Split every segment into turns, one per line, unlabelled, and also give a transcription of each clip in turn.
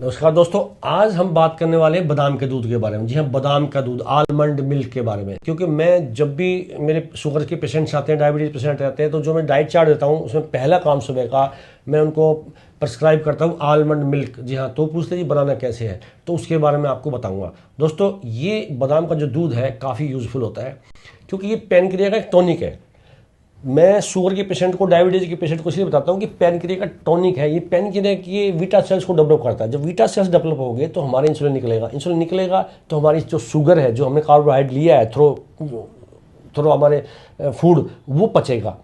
नमस्कार दोस्तों। आज हम बात करने वाले हैं बादाम के दूध के बारे में। जी हाँ, बादाम का दूध, आलमंड मिल्क के बारे में। क्योंकि मैं जब भी मेरे शुगर के पेशेंट्स आते हैं, डायबिटीज पेशेंट आते हैं, तो जो मैं डाइट चार्ट देता हूँ उसमें पहला काम सुबह का मैं उनको प्रेस्क्राइब करता हूँ आलमंड मिल्क। जी हाँ, तो पूछते जी बनाना कैसे है, तो उसके बारे में आपको बताऊंगा। दोस्तों, ये बादाम का जो दूध है काफ़ी यूजफुल होता है, क्योंकि ये पैनक्रिया का एक टॉनिक है। मैं शुगर के पेशेंट को, डायबिटीज के पेशेंट को इसलिए बताता हूँ कि पैनक्रिया का टॉनिक है। ये पैनक्रिया की ये वीटा सेल्स को डेवलप करता है। जब वीटा सेल्स डेवलप हो गए तो हमारे इंसुलिन निकलेगा। इंसुलिन निकलेगा तो हमारी जो शुगर है, जो हमने कार्बोहाइड्रेट लिया है थ्रो थ्रो हमारे फूड, वो पचेगा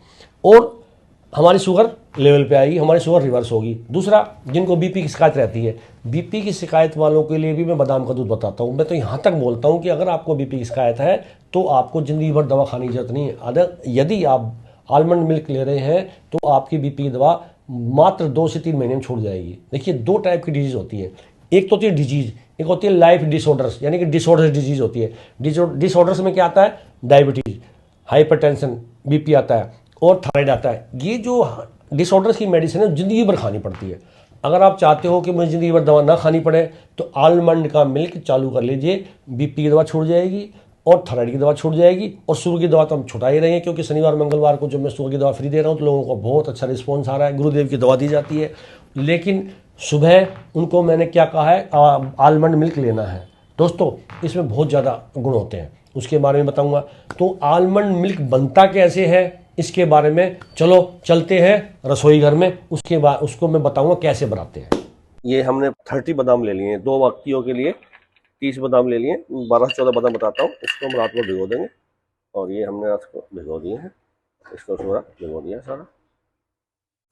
और हमारी शुगर लेवल पे आएगी, हमारी शुगर रिवर्स होगी। दूसरा, जिनको बीपी की शिकायत रहती है, बीपी की शिकायत वालों के लिए भी मैं बादाम का दूध बताता हूँ। मैं तो यहाँ तक बोलता हूँ कि अगर आपको बीपी की शिकायत है तो आपको जिंदगी भर दवा खाने की जरूरत नहीं है। अगर यदि आप आलमंड मिल्क ले रहे हैं तो आपकी बीपी की दवा मात्र 2 से 3 महीने में छूट जाएगी। देखिए, दो टाइप की डिजीज होती है। एक तो होती है डिजीज, एक होती है लाइफ डिसऑर्डर्स, यानी कि डिसऑर्डर डिजीज होती है। डिसऑर्डर्स में क्या आता है? डायबिटीज, हाइपरटेंशन, बीपी आता है और थायराइड आता है। ये जो डिसऑर्डर्स की मेडिसिन है जिंदगी भर खानी पड़ती है। अगर आप चाहते हो कि मुझे जिंदगी भर दवा ना खानी पड़े तो आलमंड का मिल्क चालू कर लीजिए। बीपी की दवा छूट जाएगी और थायराइड की दवा छूट जाएगी। और शुगर की दवा तो हम छुटा ही रहे हैं, क्योंकि शनिवार मंगलवार को जब मैं शुगर की दवा फ्री दे रहा हूँ तो लोगों को बहुत अच्छा रिस्पॉन्स आ रहा है। गुरुदेव की दवा दी जाती है, लेकिन सुबह उनको मैंने क्या कहा है, आलमंड मिल्क लेना है। दोस्तों, इसमें बहुत ज़्यादा गुण होते हैं, उसके बारे में बताऊंगा। तो आलमंड मिल्क बनता कैसे है इसके बारे में चलो चलते हैं रसोई घर में, उसके बाद उसको मैं बताऊंगा कैसे बनाते हैं। ये हमने 30 बादाम ले लिए हैं, 2 व्यक्तियों के लिए 30 बादाम ले लिए। 12 से 14 बादाम बताता हूँ। इसको हम रात को भिगो देंगे, और ये हमने रात को भिगो दिए हैं। इसको पूरा भिगो दिया सारा,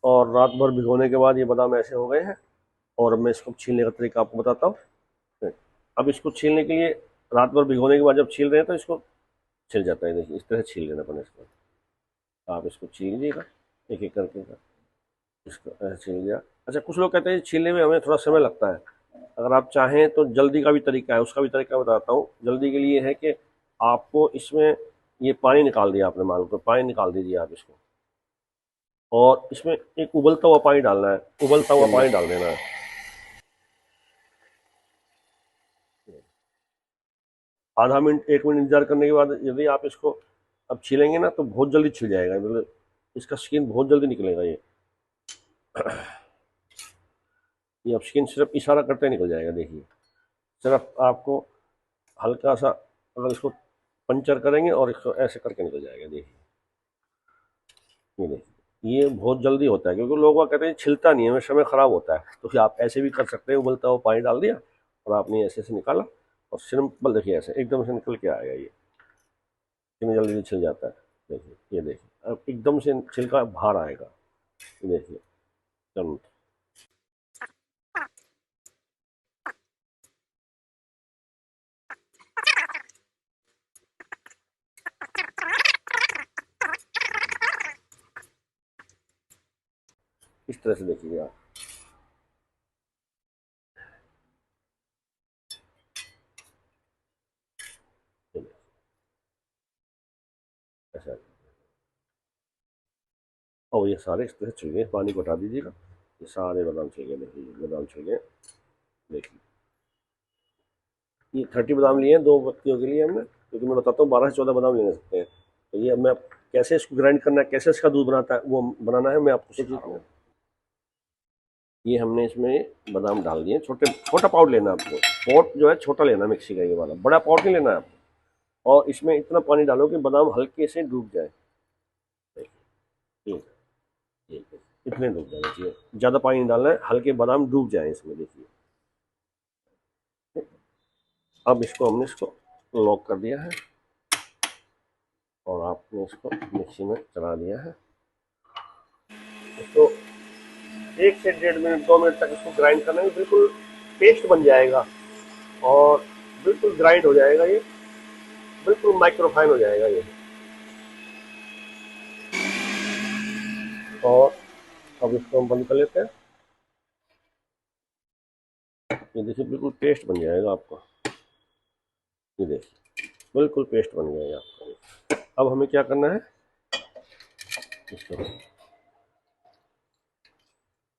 और रात भर भिगोने के बाद ये बादाम ऐसे हो गए हैं। और मैं इसको छीलने का तरीका आपको बताता हूँ। अब इसको छीलने के लिए, रात भर भिगोने के बाद जब छील रहे हैं तो इसको छिल जाता है। देखिए, इस तरह छील लेना पड़े इसको। आप इसको छील लीजिएगा एक एक करके। इसको ऐसे छील लिया। अच्छा, कुछ लोग कहते हैं छीलने में हमें थोड़ा समय लगता है। अगर आप चाहें तो जल्दी का भी तरीका है, उसका भी तरीका बताता हूँ। जल्दी के लिए है कि आपको इसमें ये पानी निकाल दिया आपने, मान लो पानी निकाल दीजिए आप इसको, और इसमें एक उबलता हुआ पानी डालना है। उबलता हुआ पानी डाल देना है। आधा मिनट 1 मिनट इंतजार करने के बाद यदि आप इसको अब छीलेंगे ना तो बहुत जल्दी छिल जाएगा। मतलब इसका स्किन बहुत जल्दी निकलेगा। ये अब स्किन सिर्फ इशारा करते निकल जाएगा। देखिए, सिर्फ आपको हल्का सा अगर इसको पंचर करेंगे और इसको ऐसे करके निकल जाएगा। देखिए, ये देखिए, ये बहुत जल्दी होता है, क्योंकि लोग कहते हैं छिलता नहीं है, हमें समय खराब होता है। तो फिर आप ऐसे भी कर सकते हैं, उबलता हुआ पानी डाल दिया और आपने ऐसे से निकाला, और सिंपल देखिए ऐसे एकदम से निकल के आएगा। ये कितनी जल्दी छिल जाता है। देखिए, ये देखिए, अब एकदम से छिलका बाहर आएगा। ये देखिए, चलो इस तरह से देखिए आप। ऐसा, और ये सारे इस तरह छिल गए। पानी को हटा दीजिएगा। ये सारे बादाम छिल गए। देखिए, बादाम छिल गए। देखिए, ये 30 बादाम लिए हैं 2 व्यक्तियों के लिए हमने, क्योंकि मैं बताता हूँ 12 से 14 बादाम ले सकते हैं। तो ये मैं कैसे इसको ग्राइंड करना है, कैसे इसका दूध बनाता है, वो बनाना है, मैं आपको सिखा रहा हूँ। ये हमने इसमें बादाम डाल दिए। छोटे छोटा पाउड लेना है आपको। पॉट जो है छोटा लेना, मिक्सी का ये वाला बड़ा पॉट नहीं लेना है आपको। और इसमें इतना पानी डालो कि बादाम हल्के से डूब जाए। देखिए, ये इतने डूब जाने चाहिए, ज़्यादा पानी नहीं डालना है, हल्के बादाम डूब जाए इसमें। देखिए, अब इसको हमने इसको लॉक कर दिया है, और आपने इसको मिक्सी में चला दिया है। इसको 1 से 1.5 मिनट 2 मिनट तक इसको ग्राइंड करना है। बिल्कुल पेस्ट बन जाएगा, और बिल्कुल ग्राइंड हो जाएगा। ये बिल्कुल माइक्रोफाइन हो जाएगा ये। और अब इसको हम बंद कर लेते हैं। ये देखिए, बिल्कुल पेस्ट बन जाएगा आपका। ये देखिए, बिल्कुल पेस्ट बन गया आपका। अब हमें क्या करना है, इसको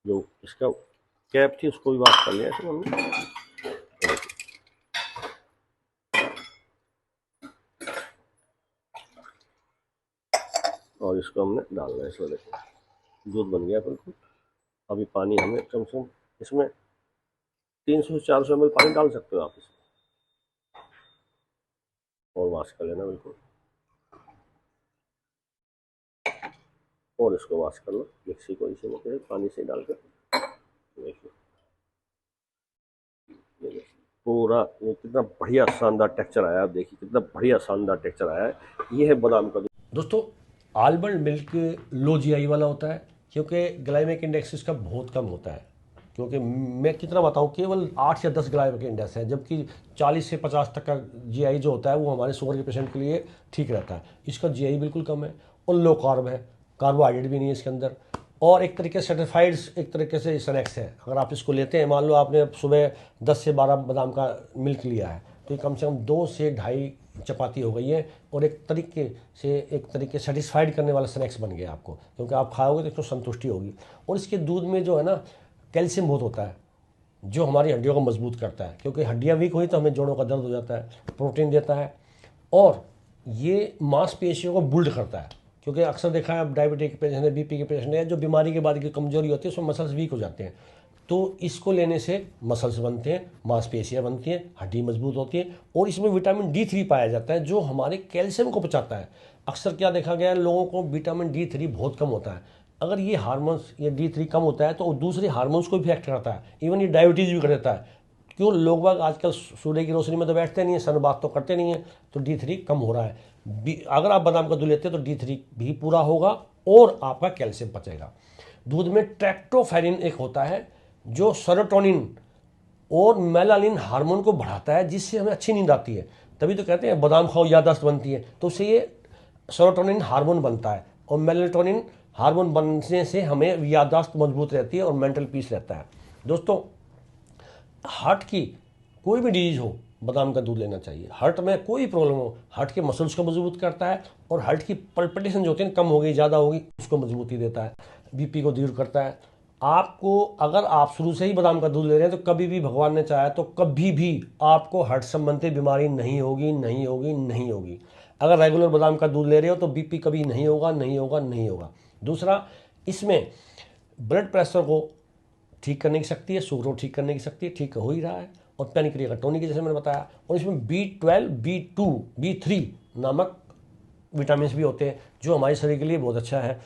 जो इसका कैप थी उसको भी वाश कर लिया इसमें हमने। और इसको हमने डालना है इसमें। देखो दूध बन गया बिल्कुल। अभी पानी हमें कम से कम इसमें 300 से 400 ml पानी डाल सकते हो आप इसमें, और वाश कर लेना बिल्कुल। और इसको वाश कर लो मिक्सी को इसी में पानी से डाल कर। देखिए पूरा ये कितना बढ़िया शानदार टेक्सचर आया है। देखिए कितना बढ़िया शानदार टेक्सचर आया है। ये है बादाम का दूध। दोस्तों आलमंड मिल्क लो जीआई वाला होता है, क्योंकि ग्लाइमेक इंडेक्स इसका बहुत कम होता है। क्योंकि मैं कितना बताऊं, केवल 8 या 10 ग्लाइमेक इंडेक्स है, जबकि 40 से 50 तक का जीआई जो होता है वो हमारे शुगर के पेशेंट के लिए ठीक रहता है। इसका जीआई बिल्कुल कम है और लो कार्ब है, कार्बोहाइड्रेट भी नहीं है इसके अंदर, और एक तरीके से सर्टिफाइड एक तरीके से स्नैक्स है। अगर आप इसको लेते हैं, मान लो आपने सुबह 10 से 12 बादाम का मिल्क लिया है, तो ये कम से कम 2 से ढाई चपाती हो गई है, और एक तरीके सेटिस्फाइड करने वाला स्नैक्स बन गया आपको, क्योंकि आप खाओगे तो इसको संतुष्टि होगी। और इसके दूध में जो है ना कैल्शियम बहुत होता है, जो हमारी हड्डियों को मजबूत करता है, क्योंकि हड्डियाँ वीक हुई तो हमें जोड़ों का दर्द हो जाता है। प्रोटीन देता है, और ये मांसपेशियों को बिल्ड करता है, क्योंकि अक्सर देखा है आप डायबिटीज के पेशेंट है, बीपी के पेशेंट है, जो बीमारी के बाद की कमजोरी होती है उसमें मसल्स वीक हो जाते हैं, तो इसको लेने से मसल्स बनते हैं, मांसपेशियाँ बनती हैं, हड्डी मजबूत होती है, और इसमें विटामिन D3 पाया जाता है जो हमारे कैल्शियम को पचाता है। अक्सर क्या देखा गया है, लोगों को विटामिन D3 बहुत कम होता है। अगर ये हार्मोन्स, ये D3 कम होता है तो दूसरे हार्मोन्स को भी इफेक्ट करता है, इवन ये डायबिटीज़ भी कर देता है। क्यों, लोग बाग आजकल सूर्य की रोशनी में तो बैठते नहीं है, सनबाथ तो करते नहीं है, तो D3 कम हो रहा है। अगर आप बादाम का दूध लेते हैं तो D3 भी पूरा होगा और आपका कैल्शियम पचेगा। दूध में ट्रैप्टोफैरिन एक होता है जो सेरोटोनिन और मेलानिन हार्मोन को बढ़ाता है, जिससे हमें अच्छी नींद आती है। तभी तो कहते हैं बादाम खाओ याददाश्त बनती है, तो उससे ये सेरोटोनिन हार्मोन बनता है, और मेलेटोनिन हार्मोन बनने से हमें याददाश्त मजबूत रहती है और मेंटल पीस रहता है। दोस्तों हार्ट की कोई भी डिजीज हो, बादाम का दूध लेना चाहिए। हार्ट में कोई प्रॉब्लम हो, हार्ट के मसल्स को मजबूत करता है, और हार्ट की पल्पिटेशन जो होती है कम हो गई ज़्यादा होगी उसको मजबूती देता है, बीपी को दूर करता है। आपको, अगर आप शुरू से ही बादाम का दूध ले रहे हैं, तो कभी भी भगवान ने चाहा तो कभी भी आपको हार्ट संबंधी बीमारी नहीं होगी, नहीं होगी, नहीं होगी। अगर रेगुलर बादाम का दूध ले रहे हो तो बीपी कभी नहीं होगा, नहीं होगा, नहीं होगा। दूसरा, इसमें ब्लड प्रेशर को ठीक करने की शक्ति है, शुगर को ठीक करने की शक्ति है, ठीक हो ही रहा है, और पैनिक्रिया का टोनिक जैसे मैंने बताया। और इसमें B12, B2, B3 नामक विटामिन भी होते हैं, जो हमारे शरीर के लिए बहुत अच्छा है,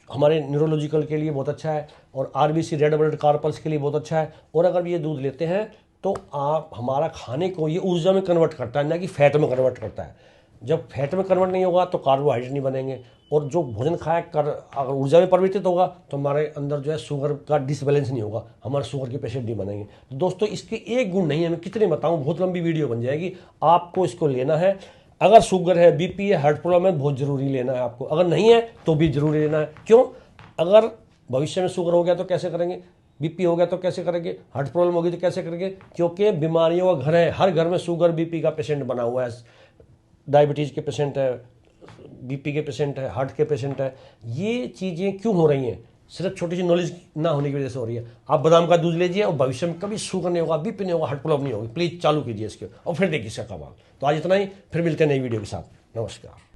हमारे न्यूरोलॉजिकल के लिए बहुत अच्छा है, और RBC रेड ब्लड कार्पल्स के लिए बहुत अच्छा है। और अगर ये दूध लेते हैं तो आप हमारा खाने को ये ऊर्जा में कन्वर्ट करता है, ना कि फैट में कन्वर्ट करता है। जब फैट में कन्वर्ट नहीं होगा तो कार्बोहाइड्रेट नहीं बनेंगे, और जो भोजन खाया कर अगर ऊर्जा में परिवर्तित होगा तो हमारे अंदर जो है शुगर का डिसबैलेंस नहीं होगा, हमारे शुगर के पेशेंट नहीं बनेंगे। तो दोस्तों इसके एक गुण नहीं है, मैं कितने बताऊं, बहुत लंबी वीडियो बन जाएगी। आपको इसको लेना है, अगर शुगर है, बीपी है, हार्ट प्रॉब्लम है, बहुत जरूरी लेना है आपको। अगर नहीं है तो भी जरूरी लेना है। क्यों, अगर भविष्य में शुगर हो गया तो कैसे करेंगे, बीपी हो गया तो कैसे करेंगे, हार्ट प्रॉब्लम होगी तो कैसे करेंगे, क्योंकि बीमारियों का घर है। हर घर में शुगर बीपी का पेशेंट बना हुआ है, डायबिटीज़ के पेशेंट है, बीपी के पेशेंट है, हार्ट के पेशेंट है। ये चीज़ें क्यों हो रही हैं, सिर्फ छोटी सी नॉलेज ना होने की वजह से हो रही है। आप बादाम का दूध लीजिए और भविष्य में कभी शुगर नहीं होगा, बीपी नहीं होगा, हार्ट प्रॉब्लम नहीं होगी। प्लीज़ चालू कीजिए इसके और फिर देखिए इसका कमाल। तो आज इतना ही, फिर मिलते हैं नई वीडियो के साथ। नमस्कार।